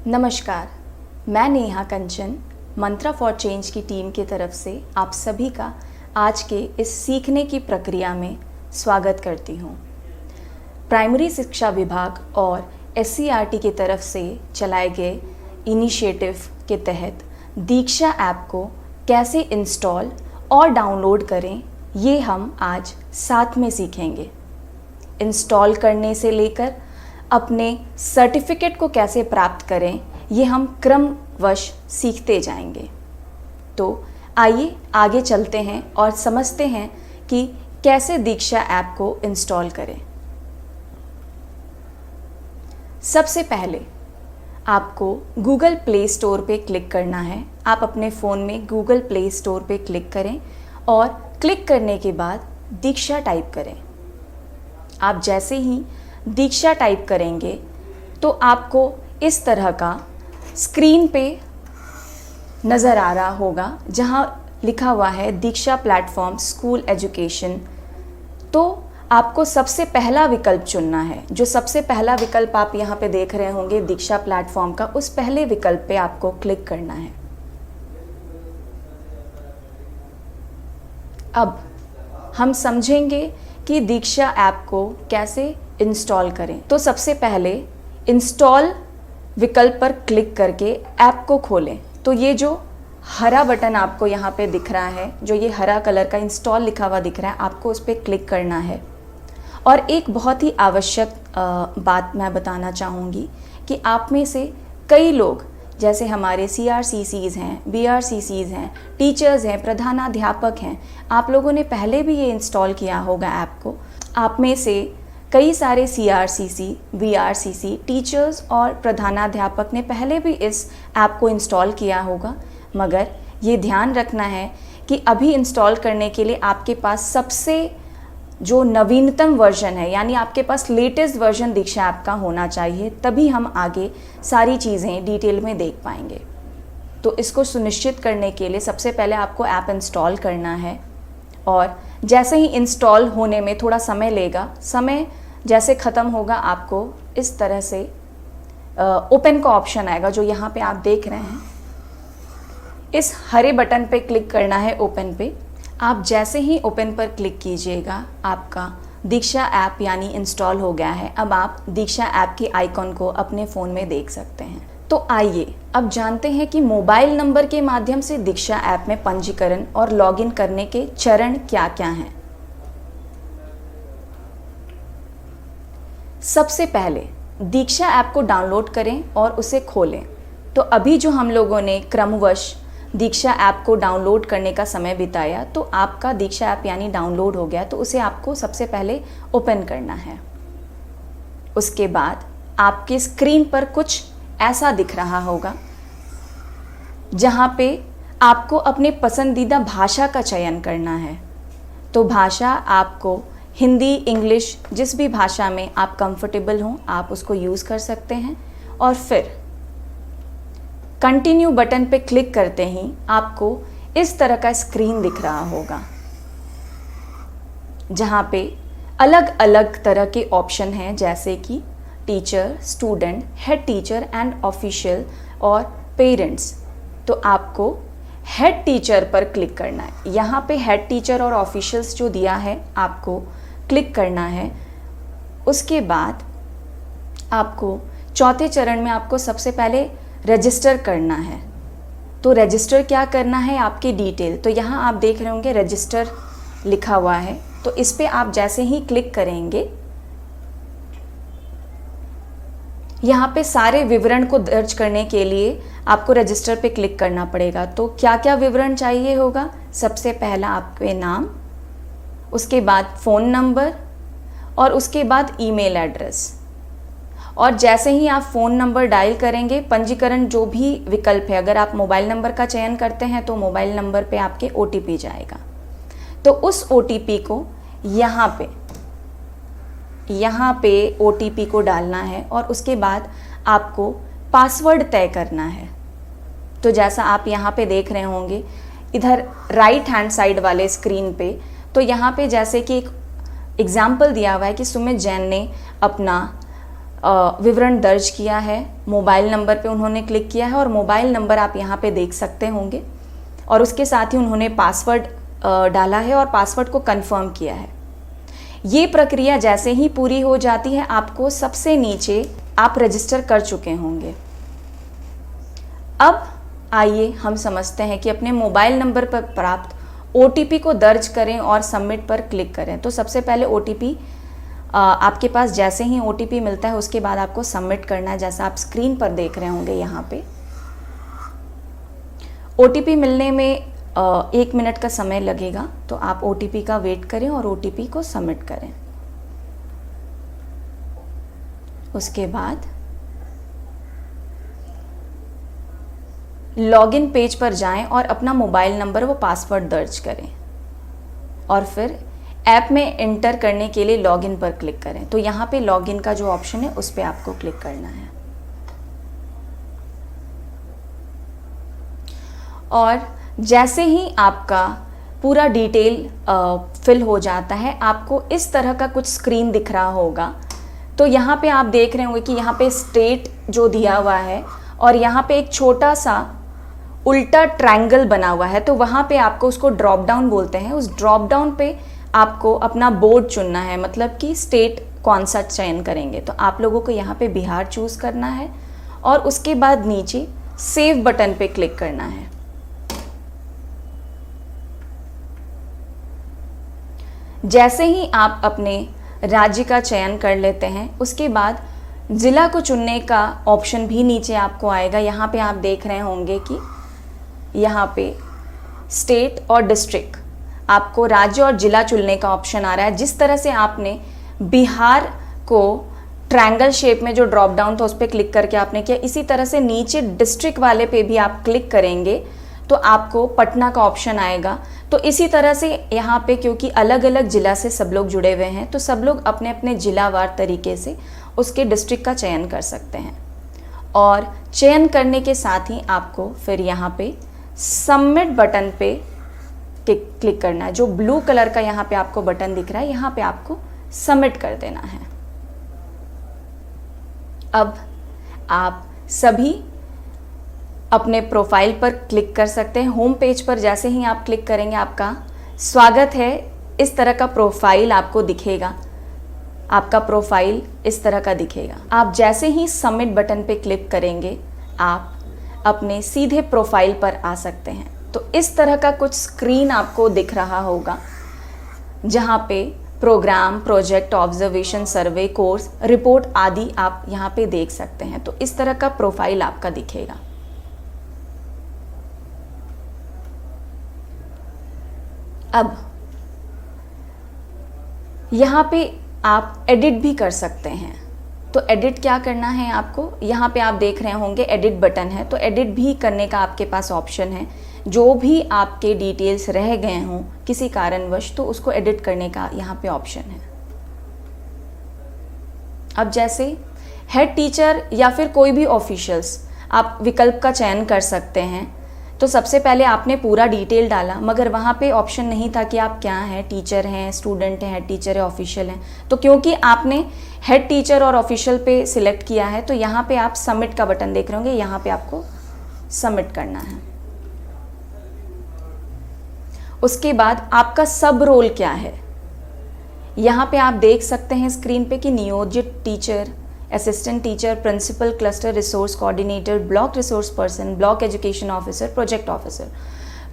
नमस्कार, मैं नेहा कंचन मंत्रा for change की टीम की तरफ से आप सभी का आज के इस सीखने की प्रक्रिया में स्वागत करती हूँ। प्राइमरी शिक्षा विभाग और SCERT की तरफ से चलाए गए इनिशिएटिव के तहत दीक्षा ऐप को कैसे इंस्टॉल और डाउनलोड करें, ये हम आज साथ में सीखेंगे। इंस्टॉल करने से लेकर अपने सर्टिफिकेट को कैसे प्राप्त करें, ये हम क्रमवश सीखते जाएंगे। तो आइए आगे चलते हैं और समझते हैं कि कैसे दीक्षा ऐप को इंस्टॉल करें। सबसे पहले आपको गूगल प्ले स्टोर पे क्लिक करना है। आप अपने फ़ोन में गूगल प्ले स्टोर पे क्लिक करें और क्लिक करने के बाद दीक्षा टाइप करें। आप जैसे ही दीक्षा टाइप करेंगे तो आपको इस तरह का स्क्रीन पे नज़र आ रहा होगा जहां लिखा हुआ है दीक्षा प्लेटफॉर्म स्कूल एजुकेशन। तो आपको सबसे पहला विकल्प चुनना है। जो सबसे पहला विकल्प आप यहाँ पे देख रहे होंगे दीक्षा प्लेटफॉर्म का, उस पहले विकल्प पे आपको क्लिक करना है। अब हम समझेंगे कि दीक्षा ऐप को कैसे इंस्टॉल करें। तो सबसे पहले इंस्टॉल विकल्प पर क्लिक करके ऐप को खोलें। तो ये जो हरा बटन आपको यहाँ पे दिख रहा है, जो ये हरा कलर का इंस्टॉल लिखा हुआ दिख रहा है, आपको उस पर क्लिक करना है। और एक बहुत ही आवश्यक बात मैं बताना चाहूँगी कि आप में से कई लोग, जैसे हमारे CRCCs हैं, BRCCs हैं, टीचर्स हैं, प्रधानाध्यापक हैं, आप लोगों ने पहले भी ये इंस्टॉल किया होगा ऐप को। आप में से कई सारे CRCC, BRCC टीचर्स और प्रधानाध्यापक ने पहले भी इस ऐप को इंस्टॉल किया होगा, मगर ये ध्यान रखना है कि अभी इंस्टॉल करने के लिए आपके पास सबसे जो नवीनतम वर्जन है, यानी आपके पास लेटेस्ट वर्जन दीक्षा ऐप का होना चाहिए, तभी हम आगे सारी चीज़ें डिटेल में देख पाएंगे। तो इसको सुनिश्चित करने के लिए सबसे पहले आपको ऐप इंस्टॉल करना है और जैसे ही इंस्टॉल होने में थोड़ा समय लेगा, समय जैसे ख़त्म होगा आपको इस तरह से ओपन का ऑप्शन आएगा जो यहाँ पे आप देख रहे हैं। इस हरे बटन पे क्लिक करना है ओपन पे। आप जैसे ही ओपन पर क्लिक कीजिएगा, आपका दीक्षा ऐप यानी इंस्टॉल हो गया है। अब आप दीक्षा ऐप की आइकॉन को अपने फ़ोन में देख सकते हैं। तो आइए अब जानते हैं कि मोबाइल नंबर के माध्यम से दीक्षा ऐप में पंजीकरण और लॉगिन करने के चरण क्या क्या हैं। सबसे पहले दीक्षा ऐप को डाउनलोड करें और उसे खोलें। तो अभी जो हम लोगों ने क्रमवश दीक्षा ऐप को डाउनलोड करने का समय बिताया, तो आपका दीक्षा ऐप यानी डाउनलोड हो गया। तो उसे आपको सबसे पहले ओपन करना है। उसके बाद आपके स्क्रीन पर कुछ ऐसा दिख रहा होगा जहाँ पे आपको अपने पसंदीदा भाषा का चयन करना है। तो भाषा आपको हिंदी, इंग्लिश, जिस भी भाषा में आप कंफर्टेबल हों आप उसको यूज़ कर सकते हैं। और फिर कंटिन्यू बटन पे क्लिक करते ही आपको इस तरह का स्क्रीन दिख रहा होगा जहाँ पे अलग अलग तरह के ऑप्शन हैं, जैसे कि teacher, student, head teacher and official और पेरेंट्स। तो आपको हेड टीचर पर क्लिक करना है। यहाँ पे हेड टीचर और ऑफिशियल्स जो दिया है आपको क्लिक करना है। उसके बाद आपको चौथे चरण में आपको सबसे पहले रजिस्टर करना है। तो रजिस्टर क्या करना है, आपकी डिटेल। तो यहाँ आप देख रहे होंगे रजिस्टर लिखा हुआ है। तो इस पे आप जैसे ही क्लिक करेंगे, यहाँ पे सारे विवरण को दर्ज करने के लिए आपको रजिस्टर पे क्लिक करना पड़ेगा। तो क्या क्या विवरण चाहिए होगा, सबसे पहला आपके नाम, उसके बाद फ़ोन नंबर और उसके बाद ईमेल एड्रेस। और जैसे ही आप फ़ोन नंबर डायल करेंगे, पंजीकरण जो भी विकल्प है, अगर आप मोबाइल नंबर का चयन करते हैं तो मोबाइल नंबर पे आपके OTP जाएगा। तो उस OTP को यहाँ पे OTP को डालना है और उसके बाद आपको पासवर्ड तय करना है। तो जैसा आप यहाँ पे देख रहे होंगे इधर राइट हैंड साइड वाले स्क्रीन पे, तो यहाँ पे जैसे कि एक एग्जाम्पल दिया हुआ है कि सुमित जैन ने अपना विवरण दर्ज किया है, मोबाइल नंबर पे उन्होंने क्लिक किया है और मोबाइल नंबर आप यहाँ पे देख सकते होंगे, और उसके साथ ही उन्होंने पासवर्ड डाला है और पासवर्ड को कंफर्म किया है। ये प्रक्रिया जैसे ही पूरी हो जाती है, आपको सबसे नीचे आप रजिस्टर कर चुके होंगे। अब आइए हम समझते हैं कि अपने मोबाइल नंबर पर प्राप्त OTP को दर्ज करें और सबमिट पर क्लिक करें। तो सबसे पहले OTP आपके पास जैसे ही OTP मिलता है उसके बाद आपको सबमिट करना है, जैसा आप स्क्रीन पर देख रहे होंगे। यहाँ पे OTP मिलने में 1 मिनट का समय लगेगा, तो आप OTP का वेट करें और OTP को सबमिट करें। उसके बाद लॉगिन पेज पर जाएं और अपना मोबाइल नंबर व पासवर्ड दर्ज करें और फिर ऐप में एंटर करने के लिए लॉगिन पर क्लिक करें। तो यहाँ पे लॉगिन का जो ऑप्शन है उस पर आपको क्लिक करना है और जैसे ही आपका पूरा डिटेल फिल हो जाता है, आपको इस तरह का कुछ स्क्रीन दिख रहा होगा। तो यहाँ पे आप देख रहे होंगे कि यहाँ पे स्टेट जो दिया हुआ है और यहाँ पे एक छोटा सा उल्टा ट्रायंगल बना हुआ है, तो वहाँ पे आपको उसको ड्रॉप डाउन बोलते हैं। उस ड्रॉप डाउन पे आपको अपना बोर्ड चुनना है, मतलब कि स्टेट कौन सा चयन करेंगे। तो आप लोगों को यहाँ पे बिहार चूज़ करना है और उसके बाद नीचे सेव बटन पे क्लिक करना है। जैसे ही आप अपने राज्य का चयन कर लेते हैं, उसके बाद ज़िला को चुनने का ऑप्शन भी नीचे आपको आएगा। यहाँ पे आप देख रहे होंगे कि यहाँ पे स्टेट और डिस्ट्रिक्ट, आपको राज्य और ज़िला चुनने का ऑप्शन आ रहा है। जिस तरह से आपने बिहार को ट्रायंगल शेप में जो ड्रॉप डाउन था उस पर क्लिक करके आपने किया, इसी तरह से नीचे डिस्ट्रिक्ट वाले पे भी आप क्लिक करेंगे तो आपको पटना का ऑप्शन आएगा। तो इसी तरह से यहाँ पे क्योंकि अलग अलग ज़िला से सब लोग जुड़े हुए हैं, तो सब लोग अपने अपने ज़िलावार तरीके से उसके डिस्ट्रिक्ट का चयन कर सकते हैं। और चयन करने के साथ ही आपको फिर यहाँ पे सबमिट बटन पे क्लिक करना है। जो ब्लू कलर का यहाँ पे आपको बटन दिख रहा है, यहाँ पे आपको सबमिट कर देना है। अब आप सभी अपने प्रोफाइल पर क्लिक कर सकते हैं। होम पेज पर जैसे ही आप क्लिक करेंगे, आपका स्वागत है, इस तरह का प्रोफाइल आपको दिखेगा। आपका प्रोफाइल इस तरह का दिखेगा। आप जैसे ही सबमिट बटन पे क्लिक करेंगे, आप अपने सीधे प्रोफाइल पर आ सकते हैं। तो इस तरह का कुछ स्क्रीन आपको दिख रहा होगा, जहाँ पे प्रोग्राम, प्रोजेक्ट, ऑब्जर्वेशन, सर्वे, कोर्स, रिपोर्ट आदि आप यहाँ पे देख सकते हैं। तो इस तरह का प्रोफाइल आपका दिखेगा। अब यहाँ पे आप एडिट भी कर सकते हैं। तो एडिट क्या करना है आपको, यहाँ पे आप देख रहे होंगे एडिट बटन है, तो एडिट भी करने का आपके पास ऑप्शन है। जो भी आपके डिटेल्स रह गए हों किसी कारणवश, तो उसको एडिट करने का यहाँ पे ऑप्शन है। अब जैसे हेड टीचर या फिर कोई भी ऑफिशियल्स, आप विकल्प का चयन कर सकते हैं। तो सबसे पहले आपने पूरा डिटेल डाला, मगर वहाँ पे ऑप्शन नहीं था कि आप क्या हैं, टीचर हैं, स्टूडेंट हैं, हेड टीचर है, ऑफिशियल हैं। तो क्योंकि आपने हेड टीचर और ऑफिशियल पे सिलेक्ट किया है, तो यहाँ पे आप सबमिट का बटन देख रहे होंगे, यहाँ पे आपको सबमिट करना है। उसके बाद आपका सब रोल क्या है, यहाँ पे आप देख सकते हैं स्क्रीन पे कि नियोजित teacher, assistant teacher, principal, cluster resource coordinator, block resource person, block education officer, project officer.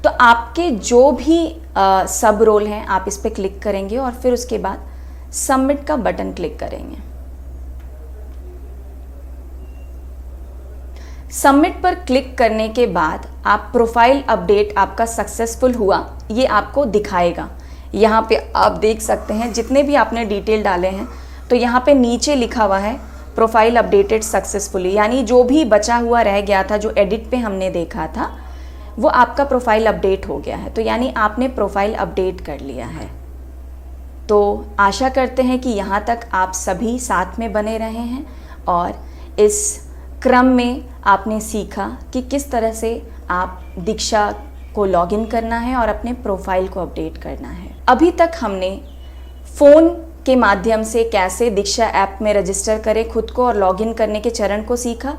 तो आपके जो भी सब रोल हैं, आप इस पर क्लिक करेंगे और फिर उसके बाद सबमिट का बटन क्लिक करेंगे। सबमिट पर क्लिक करने के बाद आप प्रोफाइल अपडेट आपका सक्सेसफुल हुआ, ये आपको दिखाएगा। यहाँ पे आप देख सकते हैं जितने भी आपने डिटेल डाले हैं, तो यहाँ पे नीचे लिखा हुआ है प्रोफाइल अपडेटेड सक्सेसफुली, यानी जो भी बचा हुआ रह गया था, जो एडिट पे हमने देखा था, वो आपका प्रोफाइल अपडेट हो गया है। तो यानी आपने प्रोफाइल अपडेट कर लिया है। तो आशा करते हैं कि यहाँ तक आप सभी साथ में बने रहे हैं और इस क्रम में आपने सीखा कि किस तरह से आप दीक्षा को लॉगिन करना है और अपने प्रोफाइल को अपडेट करना है। अभी तक हमने फ़ोन के माध्यम से कैसे दीक्षा ऐप में रजिस्टर करें खुद को और लॉगिन करने के चरण को सीखा।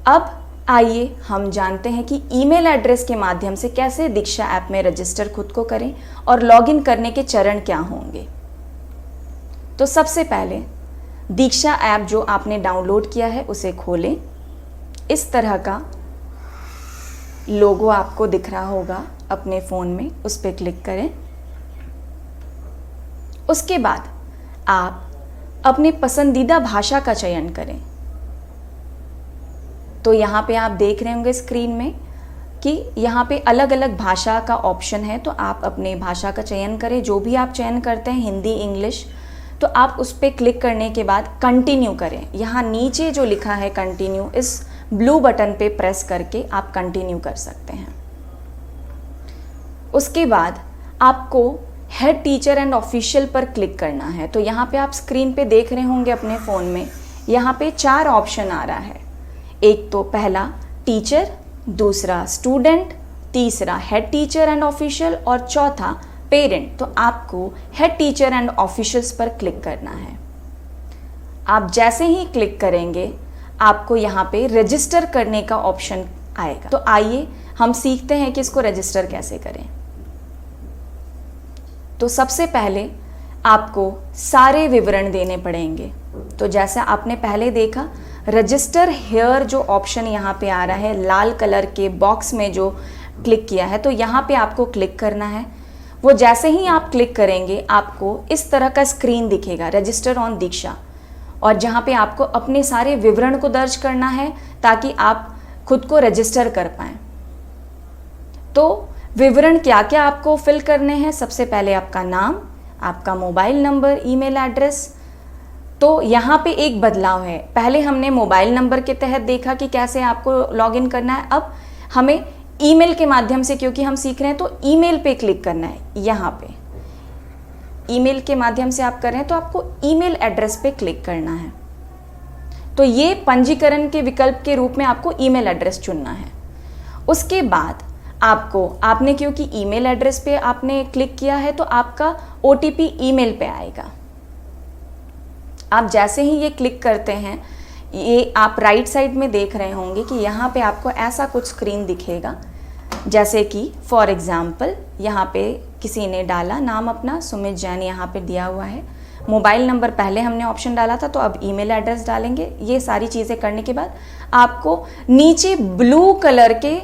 अब आइए हम जानते हैं कि ईमेल एड्रेस के माध्यम से कैसे दीक्षा ऐप में रजिस्टर खुद को करें और लॉगिन करने के चरण क्या होंगे। तो सबसे पहले दीक्षा ऐप जो आपने डाउनलोड किया है उसे खोलें। इस तरह का लोगो आपको दिख रहा होगा अपने फ़ोन में, उस पर क्लिक करें। उसके बाद आप अपने पसंदीदा भाषा का चयन करें। तो यहाँ पे आप देख रहे होंगे स्क्रीन में कि यहाँ पे अलग अलग भाषा का ऑप्शन है, तो आप अपने भाषा का चयन करें। जो भी आप चयन करते हैं, हिंदी, इंग्लिश, तो आप उस पर क्लिक करने के बाद कंटिन्यू करें। यहाँ नीचे जो लिखा है कंटिन्यू, इस ब्लू बटन पे प्रेस करके आप कंटिन्यू कर सकते हैं। उसके बाद आपको हेड टीचर एंड ऑफिशियल पर क्लिक करना है। तो यहाँ पे आप स्क्रीन पे देख रहे होंगे अपने फ़ोन में, यहाँ पे 4 ऑप्शन आ रहा है। एक तो पहला टीचर, दूसरा स्टूडेंट, तीसरा हेड टीचर एंड ऑफिशियल और चौथा पेरेंट। तो आपको हेड टीचर एंड ऑफिशियल्स पर क्लिक करना है। आप जैसे ही क्लिक करेंगे आपको यहाँ पे रजिस्टर करने का ऑप्शन आएगा। तो आइए हम सीखते हैं कि इसको रजिस्टर कैसे करें। तो सबसे पहले आपको सारे विवरण देने पड़ेंगे। तो जैसा आपने पहले देखा, रजिस्टर हेयर जो ऑप्शन यहाँ पे आ रहा है लाल कलर के बॉक्स में जो क्लिक किया है, तो यहाँ पे आपको क्लिक करना है। वो जैसे ही आप क्लिक करेंगे आपको इस तरह का स्क्रीन दिखेगा, रजिस्टर ऑन दीक्षा, और जहाँ पे आपको अपने सारे विवरण को दर्ज करना है ताकि आप खुद को रजिस्टर कर पाएँ। तो विवरण क्या क्या आपको फिल करने हैं? सबसे पहले आपका नाम, आपका मोबाइल नंबर, ईमेल एड्रेस। तो यहाँ पे एक बदलाव है, पहले हमने मोबाइल नंबर के तहत देखा कि कैसे आपको लॉगिन करना है, अब हमें ईमेल के माध्यम से, क्योंकि हम सीख रहे हैं, तो ईमेल पे क्लिक करना है। यहाँ पे ईमेल के माध्यम से आप कर रहे हैं तो आपको ईमेल एड्रेस पे क्लिक करना है। तो ये पंजीकरण के विकल्प के रूप में आपको ईमेल एड्रेस चुनना है। उसके बाद आपने क्योंकि ईमेल एड्रेस पे आपने क्लिक किया है तो आपका OTP ईमेल पे आएगा। आप जैसे ही ये क्लिक करते हैं, ये आप राइट साइड में देख रहे होंगे कि यहाँ पे आपको ऐसा कुछ स्क्रीन दिखेगा, जैसे कि फॉर एग्जाम्पल यहाँ पे किसी ने डाला नाम अपना सुमित जैन, यहाँ पे दिया हुआ है। मोबाइल नंबर पहले हमने ऑप्शन डाला था, तो अब ईमेल एड्रेस डालेंगे। ये सारी चीज़ें करने के बाद आपको नीचे ब्लू कलर के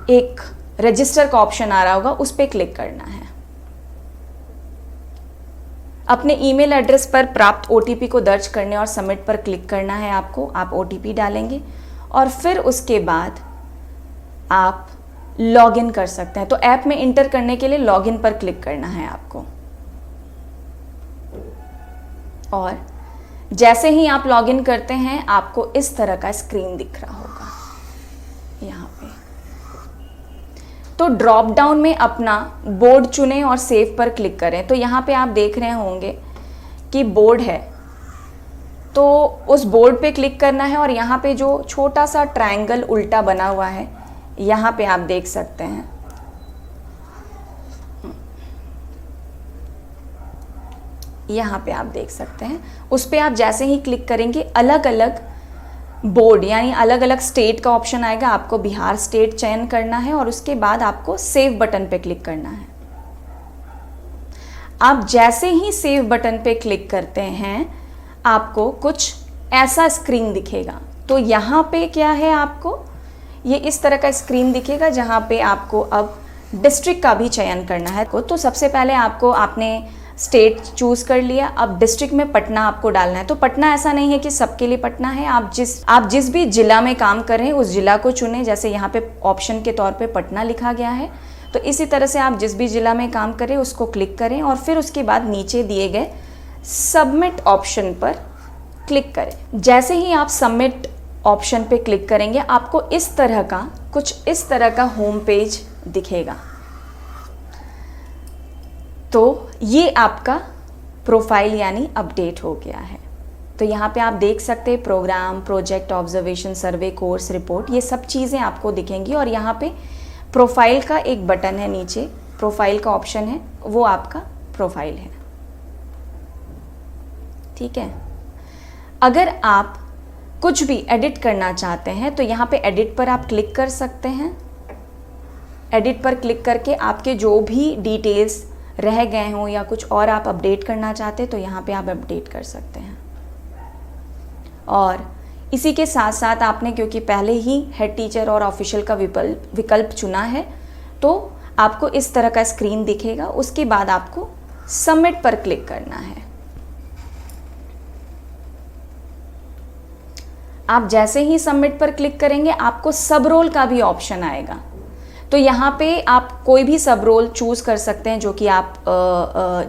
एक रजिस्टर का ऑप्शन आ रहा होगा, उस पर क्लिक करना है। अपने ईमेल एड्रेस पर प्राप्त OTP को दर्ज करने और सबमिट पर क्लिक करना है आपको। आप OTP डालेंगे और फिर उसके बाद आप लॉगिन कर सकते हैं। तो ऐप में इंटर करने के लिए लॉगिन पर क्लिक करना है आपको, और जैसे ही आप लॉगिन करते हैं आपको इस तरह का स्क्रीन दिख रहा होगा यहाँ पे। तो ड्रॉप डाउन में अपना बोर्ड चुनें और सेव पर क्लिक करें। तो यहाँ पे आप देख रहे होंगे कि बोर्ड है, तो उस बोर्ड पे क्लिक करना है और यहाँ पे जो छोटा सा ट्रायंगल उल्टा बना हुआ है, यहाँ पे आप देख सकते हैं। यहाँ पे आप देख सकते हैं, उस पे आप जैसे ही क्लिक करेंगे अलग अलग बोर्ड यानी अलग अलग स्टेट का ऑप्शन आएगा। आपको बिहार स्टेट चयन करना है और उसके बाद आपको सेव बटन पे क्लिक करना है। आप जैसे ही सेव बटन पे क्लिक करते हैं आपको कुछ ऐसा स्क्रीन दिखेगा। तो यहाँ पे क्या है, आपको ये इस तरह का स्क्रीन दिखेगा जहाँ पे आपको अब डिस्ट्रिक्ट का भी चयन करना है। तो सबसे पहले आपने स्टेट चूज़ कर लिया, अब डिस्ट्रिक्ट में पटना आपको डालना है। तो पटना ऐसा नहीं है कि सबके लिए पटना है, आप जिस भी जिला में काम कर रहे हैं उस जिला को चुनें। जैसे यहाँ पे ऑप्शन के तौर पे पटना लिखा गया है, तो इसी तरह से आप जिस भी जिला में काम करें उसको क्लिक करें और फिर उसके बाद नीचे दिए गए सबमिट ऑप्शन पर क्लिक करें। जैसे ही आप सबमिट ऑप्शन पे क्लिक करेंगे आपको इस तरह का होम पेज दिखेगा। तो ये आपका प्रोफाइल यानी अपडेट हो गया है। तो यहाँ पे आप देख सकते हैं प्रोग्राम, प्रोजेक्ट, ऑब्जर्वेशन, सर्वे, कोर्स, रिपोर्ट, ये सब चीज़ें आपको दिखेंगी। और यहाँ पे प्रोफाइल का एक बटन है, नीचे प्रोफाइल का ऑप्शन है, वो आपका प्रोफाइल है। ठीक है। अगर आप कुछ भी एडिट करना चाहते हैं तो यहाँ पे एडिट पर आप क्लिक कर सकते हैं। एडिट पर क्लिक करके आपके जो भी डिटेल्स रह गए हों या कुछ और आप अपडेट करना चाहते हैं तो यहाँ पे आप अपडेट कर सकते हैं। और इसी के साथ साथ आपने क्योंकि पहले ही हेड टीचर और ऑफिशियल का विकल्प चुना है तो आपको इस तरह का स्क्रीन दिखेगा। उसके बाद आपको सबमिट पर क्लिक करना है। आप जैसे ही सबमिट पर क्लिक करेंगे आपको सब रोल का भी ऑप्शन आएगा। तो यहाँ पे आप कोई भी सब रोल चूज़ कर सकते हैं जो कि आप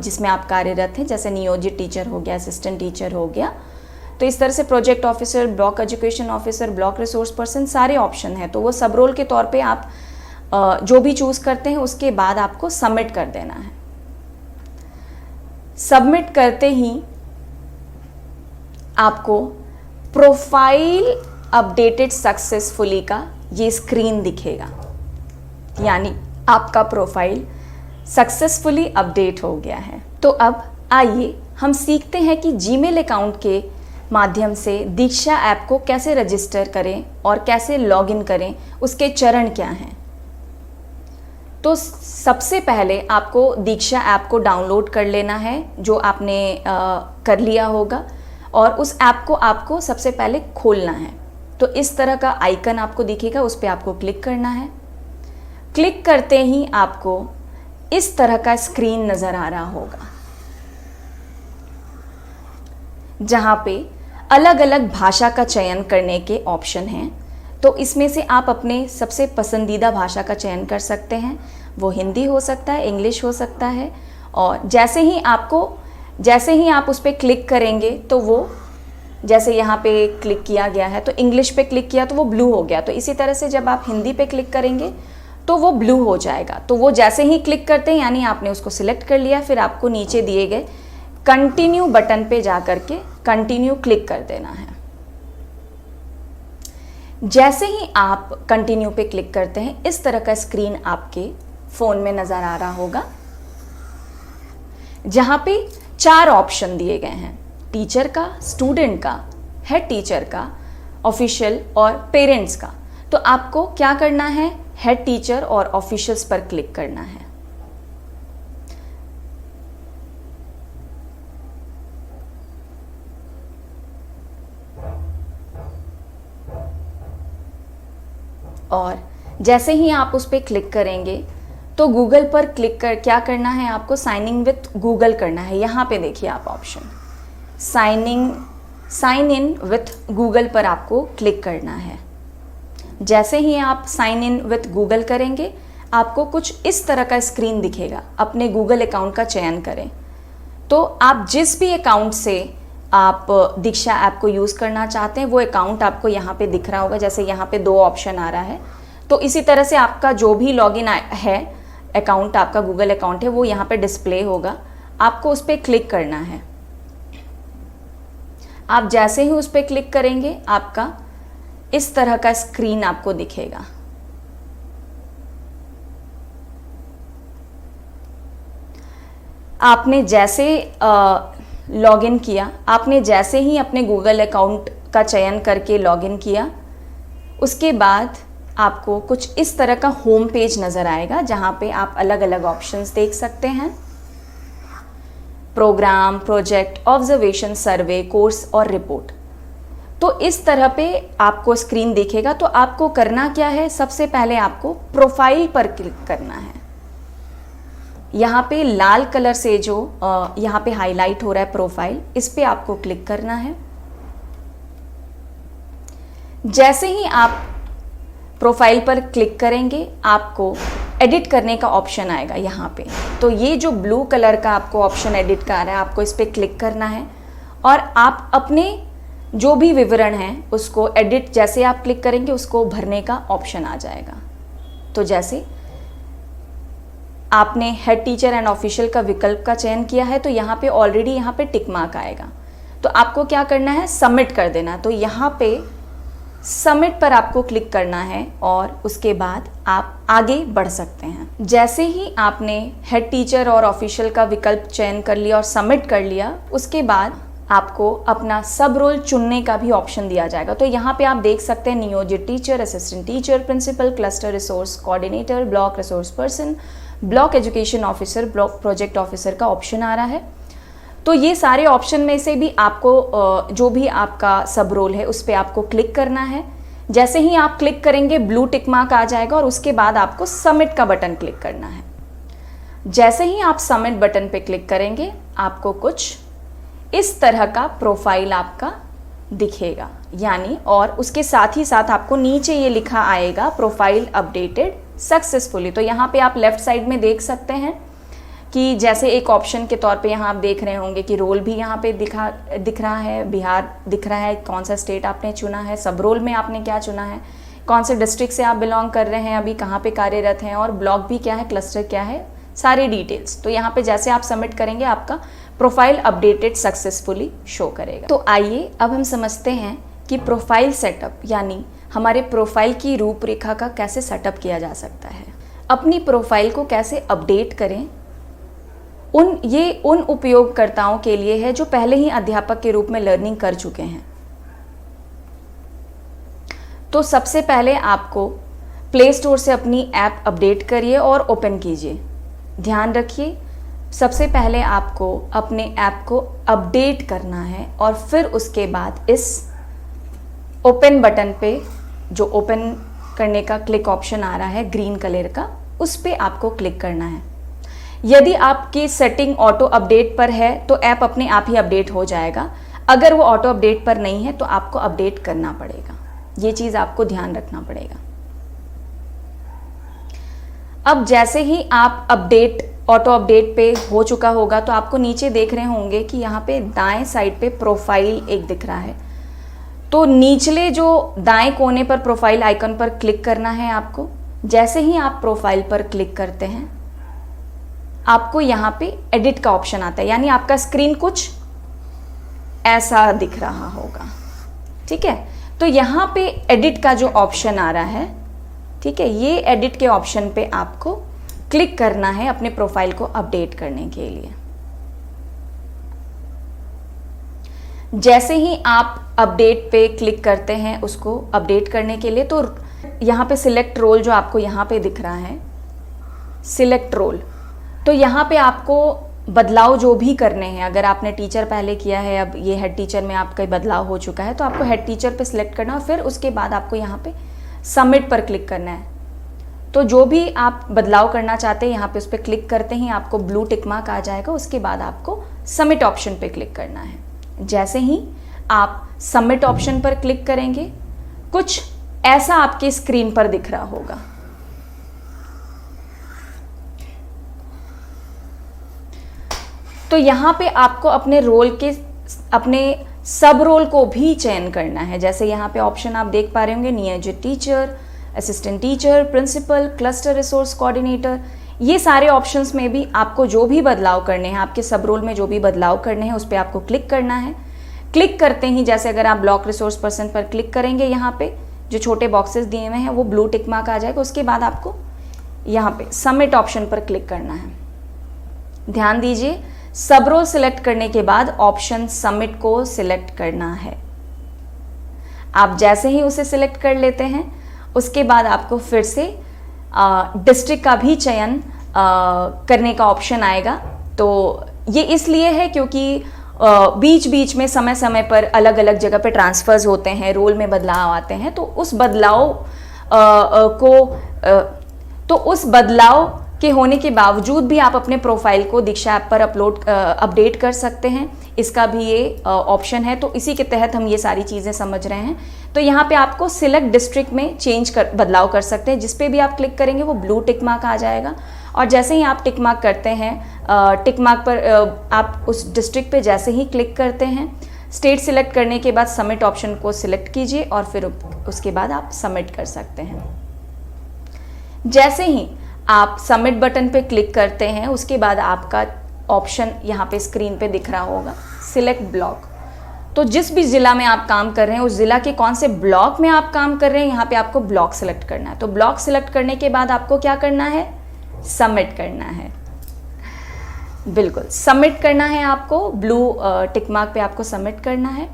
जिसमें आप कार्यरत हैं, जैसे नियोजित टीचर हो गया, असिस्टेंट टीचर हो गया। तो इस तरह से project officer, block education officer, block resource person, सारे ऑप्शन हैं। तो वो सब रोल के तौर पे आप जो भी चूज़ करते हैं उसके बाद आपको सबमिट कर देना है। सबमिट करते ही आपको प्रोफाइल अपडेटेड सक्सेसफुली का ये स्क्रीन दिखेगा, यानी आपका प्रोफाइल सक्सेसफुली अपडेट हो गया है। तो अब आइए हम सीखते हैं कि जीमेल अकाउंट के माध्यम से दीक्षा ऐप को कैसे रजिस्टर करें और कैसे लॉगिन करें, उसके चरण क्या हैं। तो सबसे पहले आपको दीक्षा ऐप को डाउनलोड कर लेना है, जो आपने कर लिया होगा, और उस ऐप को आपको सबसे पहले खोलना है। तो इस तरह का आइकन आपको दिखेगा, उस पर आपको क्लिक करना है। क्लिक करते ही आपको इस तरह का स्क्रीन नज़र आ रहा होगा, जहाँ पे अलग अलग भाषा का चयन करने के ऑप्शन हैं। तो इसमें से आप अपने सबसे पसंदीदा भाषा का चयन कर सकते हैं। वो हिंदी हो सकता है, इंग्लिश हो सकता है। और जैसे ही आप उस पर क्लिक करेंगे तो वो, जैसे यहाँ पे क्लिक किया गया है तो इंग्लिश पे क्लिक किया तो वो ब्लू हो गया। तो इसी तरह से जब आप हिंदी पे क्लिक करेंगे तो वो ब्लू हो जाएगा। तो वो जैसे ही क्लिक करते हैं यानी आपने उसको सिलेक्ट कर लिया, फिर आपको नीचे दिए गए कंटिन्यू बटन पे जा करके कंटिन्यू क्लिक कर देना है। जैसे ही आप कंटिन्यू पे क्लिक करते हैं इस तरह का स्क्रीन आपके फ़ोन में नज़र आ रहा होगा, जहाँ पे 4 ऑप्शन दिए गए हैं: टीचर का, स्टूडेंट का, हेड टीचर का, ऑफिशियल और पेरेंट्स का। तो आपको क्या करना है, हेड टीचर और ऑफिशियल्स पर क्लिक करना है। और जैसे ही आप उस पर क्लिक करेंगे तो गूगल पर क्लिक कर क्या करना है, आपको साइन इन विथ गूगल करना है। यहाँ पे देखिए आप option sign in with Google पर आपको क्लिक करना है। जैसे ही आप साइन इन विथ गूगल करेंगे आपको कुछ इस तरह का स्क्रीन दिखेगा। अपने गूगल अकाउंट का चयन करें। तो आप जिस भी अकाउंट से आप दीक्षा ऐप को यूज़ करना चाहते हैं वो अकाउंट आपको यहाँ पे दिख रहा होगा। जैसे यहाँ पे 2 ऑप्शन आ रहा है, तो इसी तरह से आपका जो भी लॉगिन है अकाउंट, आपका गूगल अकाउंट है, वो यहाँ पे डिस्प्ले होगा। आपको उस पर क्लिक करना है। आप जैसे ही उस पर क्लिक करेंगे आपका इस तरह का स्क्रीन आपको दिखेगा। आपने जैसे लॉगिन किया, आपने जैसे ही अपने गूगल अकाउंट का चयन करके लॉगिन किया, उसके बाद आपको कुछ इस तरह का होम पेज नज़र आएगा, जहाँ पे आप अलग अलग ऑप्शंस देख सकते हैं: प्रोग्राम, प्रोजेक्ट, ऑब्जर्वेशन, सर्वे, कोर्स और रिपोर्ट। तो इस तरह पे आपको स्क्रीन दिखेगा। तो आपको करना क्या है, सबसे पहले आपको प्रोफाइल पर क्लिक करना है। यहाँ पे लाल कलर से जो यहाँ पे हाईलाइट हो रहा है प्रोफाइल, इस पे आपको क्लिक करना है। जैसे ही आप प्रोफाइल पर क्लिक करेंगे आपको एडिट करने का ऑप्शन आएगा यहाँ पे। तो ये जो ब्लू कलर का आपको ऑप्शन एडिट का आ रहा है, आपको इस पर क्लिक करना है और आप अपने जो भी विवरण हैं उसको एडिट, जैसे आप क्लिक करेंगे उसको भरने का ऑप्शन आ जाएगा। तो जैसे आपने हेड टीचर एंड ऑफिशियल का विकल्प का चयन किया है तो यहाँ पे ऑलरेडी यहाँ पे टिक मार्क आएगा। तो आपको क्या करना है, सबमिट कर देना। तो यहाँ पे सबमिट पर आपको क्लिक करना है और उसके बाद आप आगे बढ़ सकते हैं। जैसे ही आपने हेड टीचर और ऑफिशियल का विकल्प चयन कर लिया और सबमिट कर लिया, उसके बाद आपको अपना सब रोल चुनने का भी ऑप्शन दिया जाएगा। तो यहाँ पे आप देख सकते हैं नियोजित teacher, assistant teacher, principal, cluster resource coordinator, block resource person, block education officer, block project officer का ऑप्शन आ रहा है। तो ये सारे ऑप्शन में से भी आपको जो भी आपका सब रोल है उस पर आपको क्लिक करना है। जैसे ही आप क्लिक करेंगे ब्लू टिक मार्क आ जाएगा और उसके बाद आपको सबमिट का बटन क्लिक करना है। जैसे ही आप सबमिट बटन पे क्लिक करेंगे आपको कुछ इस तरह का प्रोफाइल आपका दिखेगा, यानी और उसके साथ ही साथ आपको नीचे ये लिखा आएगा प्रोफाइल अपडेटेड सक्सेसफुली। तो यहाँ पे आप लेफ्ट साइड में देख सकते हैं कि जैसे एक ऑप्शन के तौर पे यहाँ आप देख रहे होंगे कि रोल भी यहाँ पे दिख रहा है, बिहार दिख रहा है, कौन सा स्टेट आपने चुना है, सब रोल में आपने क्या चुना है, कौन से डिस्ट्रिक्ट से आप बिलोंग कर रहे हैं, अभी कहाँ पे कार्यरत हैं, और ब्लॉक भी क्या है, क्लस्टर क्या है, सारी डिटेल्स। तो यहाँ पे जैसे आप सबमिट करेंगे आपका प्रोफाइल अपडेटेड सक्सेसफुली शो करेगा। तो आइए अब हम समझते हैं कि प्रोफाइल सेटअप यानी हमारे प्रोफाइल की रूपरेखा का कैसे सेटअप किया जा सकता है। अपनी प्रोफाइल को कैसे अपडेट करें, ये उन उपयोगकर्ताओं के लिए है जो पहले ही अध्यापक के रूप में लर्निंग कर चुके हैं। तो सबसे पहले आपको प्ले स्टोर से अपनी ऐप अपडेट करिए और ओपन कीजिए। ध्यान रखिए, सबसे पहले आपको अपने ऐप को अपडेट करना है और फिर उसके बाद इस ओपन बटन पे, जो ओपन करने का क्लिक ऑप्शन आ रहा है ग्रीन कलर का, उस पे आपको क्लिक करना है। यदि आपकी सेटिंग ऑटो अपडेट पर है तो ऐप अपने आप ही अपडेट हो जाएगा। अगर वो ऑटो अपडेट पर नहीं है तो आपको अपडेट करना पड़ेगा। ये चीज़ आपको ध्यान रखना पड़ेगा। अब जैसे ही आप ऑटो अपडेट पे हो चुका होगा तो आपको नीचे देख रहे होंगे कि यहाँ पे दाएं साइड पे प्रोफाइल एक दिख रहा है। तो निचले जो दाएं कोने पर प्रोफाइल आइकन पर क्लिक करना है आपको। जैसे ही आप प्रोफाइल पर क्लिक करते हैं आपको यहाँ पे एडिट का ऑप्शन आता है, यानी आपका स्क्रीन कुछ ऐसा दिख रहा होगा। ठीक है, तो यहाँ पे एडिट का जो ऑप्शन आ रहा है, ठीक है, ये एडिट के ऑप्शन पे आपको क्लिक करना है अपने प्रोफाइल को अपडेट करने के लिए। जैसे ही आप अपडेट पे क्लिक करते हैं उसको अपडेट करने के लिए, तो यहाँ पे सिलेक्ट रोल जो आपको यहाँ पे दिख रहा है, सिलेक्ट रोल, तो यहाँ पे आपको बदलाव जो भी करने हैं, अगर आपने टीचर पहले किया है, अब ये हेड टीचर में आपका बदलाव हो चुका है, तो आपको हेड टीचर पे सिलेक्ट करना है। फिर उसके बाद आपको यहाँ पे सबमिट पर क्लिक करना है। तो जो भी आप बदलाव करना चाहते हैं यहाँ पे उस पर क्लिक करते ही आपको ब्लू टिक मार्क आ जाएगा। उसके बाद आपको सबमिट ऑप्शन पे क्लिक करना है। जैसे ही आप सबमिट ऑप्शन पर क्लिक करेंगे कुछ ऐसा आपके स्क्रीन पर दिख रहा होगा। तो यहाँ पे आपको अपने रोल के अपने सब रोल को भी चयन करना है। जैसे यहाँ पे ऑप्शन आप देख पा रहे होंगे, नियोजित teacher, assistant teacher, principal, cluster resource coordinator. ये सारे ऑप्शंस में भी आपको जो भी बदलाव करने हैं, आपके सब रोल में जो भी बदलाव करने हैं उस पर आपको क्लिक करना है। क्लिक करते ही जैसे अगर आप ब्लॉक रिसोर्स पर्सन पर क्लिक करेंगे, यहाँ पे जो छोटे बॉक्सेस दिए हुए हैं वो ब्लू टिक मार्क आ जाएगा। उसके बाद आपको यहाँ पे सबमिट ऑप्शन पर क्लिक करना है। ध्यान दीजिए, सब रोल सिलेक्ट करने के बाद ऑप्शन सबमिट को सिलेक्ट करना है। आप जैसे ही उसे सिलेक्ट कर लेते हैं उसके बाद आपको फिर से डिस्ट्रिक्ट का भी चयन करने का ऑप्शन आएगा। तो ये इसलिए है क्योंकि बीच बीच में समय समय पर अलग अलग जगह पे ट्रांसफर्स होते हैं, रोल में बदलाव आते हैं। तो उस बदलाव के होने के बावजूद भी आप अपने प्रोफाइल को दीक्षा ऐप पर अपडेट कर सकते हैं। इसका भी ये ऑप्शन है। तो इसी के तहत हम ये सारी चीज़ें समझ रहे हैं। तो यहाँ पे आपको सिलेक्ट डिस्ट्रिक्ट में बदलाव कर सकते हैं। जिस पे भी आप क्लिक करेंगे वो ब्लू टिक मार्क आ जाएगा। और जैसे ही आप टिक मार्क करते हैं, टिक मार्क पर आप उस डिस्ट्रिक्ट पे जैसे ही क्लिक करते हैं, स्टेट सिलेक्ट करने के बाद सबमिट ऑप्शन को सिलेक्ट कीजिए और फिर उसके बाद आप सबमिट कर सकते हैं। जैसे ही आप सबमिट बटन पे क्लिक करते हैं उसके बाद आपका ऑप्शन यहाँ पे स्क्रीन पे दिख रहा होगा, सिलेक्ट ब्लॉक। तो जिस भी ज़िला में आप काम कर रहे हैं उस ज़िला के कौन से ब्लॉक में आप काम कर रहे हैं यहाँ पे आपको ब्लॉक सिलेक्ट करना है। तो ब्लॉक सिलेक्ट करने के बाद आपको क्या करना है, सबमिट करना है। बिल्कुल, सबमिट करना है आपको, ब्लू टिक मार्क पे आपको सबमिट करना है।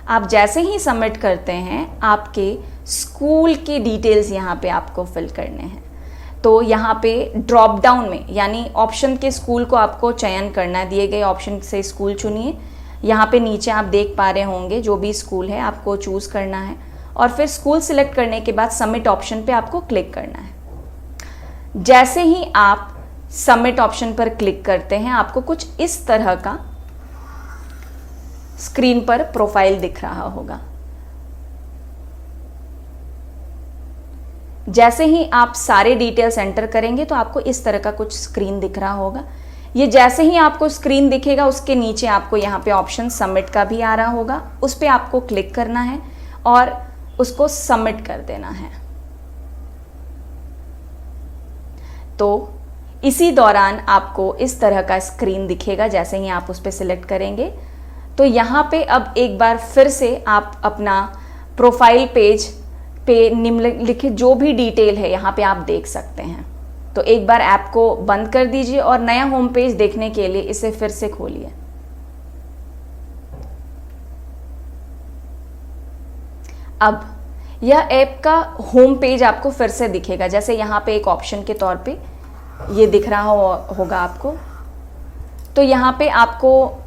आप जैसे ही सबमिट करते हैं, आपके स्कूल की डिटेल्स यहाँ पे आपको फिल करने हैं। तो यहाँ पे ड्रॉप डाउन में, यानी ऑप्शन के स्कूल को आपको चयन करना है, दिए गए ऑप्शन से स्कूल चुनिए। यहाँ पे नीचे आप देख पा रहे होंगे जो भी स्कूल है आपको चूज़ करना है, और फिर स्कूल सिलेक्ट करने के बाद सबमिट ऑप्शन पे आपको क्लिक करना है। जैसे ही आप सबमिट ऑप्शन पर क्लिक करते हैं, आपको कुछ इस तरह का स्क्रीन पर प्रोफाइल दिख रहा होगा। जैसे ही आप सारे डिटेल्स एंटर करेंगे तो आपको इस तरह का कुछ स्क्रीन दिख रहा होगा। ये जैसे ही आपको स्क्रीन दिखेगा, उसके नीचे आपको यहाँ पे ऑप्शन सबमिट का भी आ रहा होगा, उस पर आपको क्लिक करना है और उसको सबमिट कर देना है। तो इसी दौरान आपको इस तरह का स्क्रीन दिखेगा जैसे ही आप उस पर सिलेक्ट करेंगे। तो यहाँ पे अब एक बार फिर से आप अपना प्रोफाइल पेज पे निम्नलिखित जो भी डिटेल है यहाँ पे आप देख सकते हैं। तो एक बार ऐप को बंद कर दीजिए और नया होम पेज देखने के लिए इसे फिर से खोलिए। अब यह ऐप का होम पेज आपको फिर से दिखेगा, जैसे यहाँ पे एक ऑप्शन के तौर पे ये दिख रहा होगा आपको। तो यहाँ पे आपको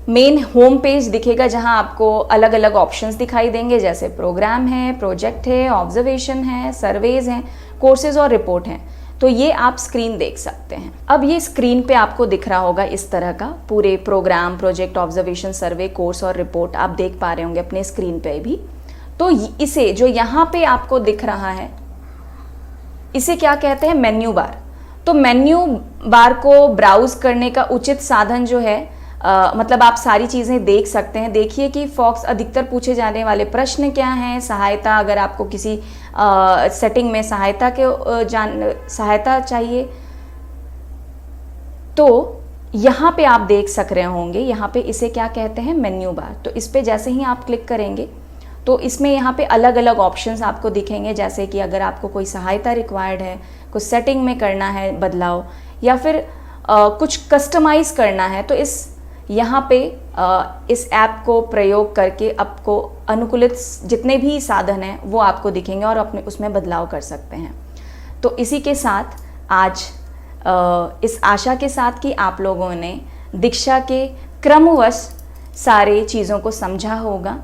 मेन होम पेज दिखेगा जहां आपको अलग अलग ऑप्शंस दिखाई देंगे, जैसे प्रोग्राम है, प्रोजेक्ट है, ऑब्जर्वेशन है, सर्वेज हैं, कोर्सेज और रिपोर्ट हैं। तो ये आप स्क्रीन देख सकते हैं। अब ये स्क्रीन पे आपको दिख रहा होगा इस तरह का पूरे प्रोग्राम, प्रोजेक्ट, ऑब्जर्वेशन, सर्वे, कोर्स और रिपोर्ट आप देख पा रहे होंगे अपने स्क्रीन पे भी। तो इसे जो यहाँ पे आपको दिख रहा है, इसे क्या कहते हैं? Menu bar. तो मेन्यू बार को ब्राउज करने का उचित साधन जो है, मतलब आप सारी चीज़ें देख सकते हैं। देखिए कि फॉक्स अधिकतर पूछे जाने वाले प्रश्न क्या हैं, सहायता, अगर आपको किसी सेटिंग में सहायता चाहिए तो यहाँ पे आप देख सक रहे होंगे। यहाँ पे इसे क्या कहते हैं? Menu bar. तो इस पे जैसे ही आप क्लिक करेंगे तो इसमें यहाँ पे अलग अलग ऑप्शंस आपको दिखेंगे, जैसे कि अगर आपको कोई सहायता रिक्वायर्ड है, कुछ सेटिंग में करना है बदलाव, या फिर कुछ कस्टमाइज़ करना है, तो यहाँ पे इस ऐप को प्रयोग करके आपको अनुकूलित जितने भी साधन हैं वो आपको दिखेंगे और अपने उसमें बदलाव कर सकते हैं। तो इसी के साथ आज इस आशा के साथ कि आप लोगों ने दीक्षा के क्रमवश सारे चीज़ों को समझा होगा।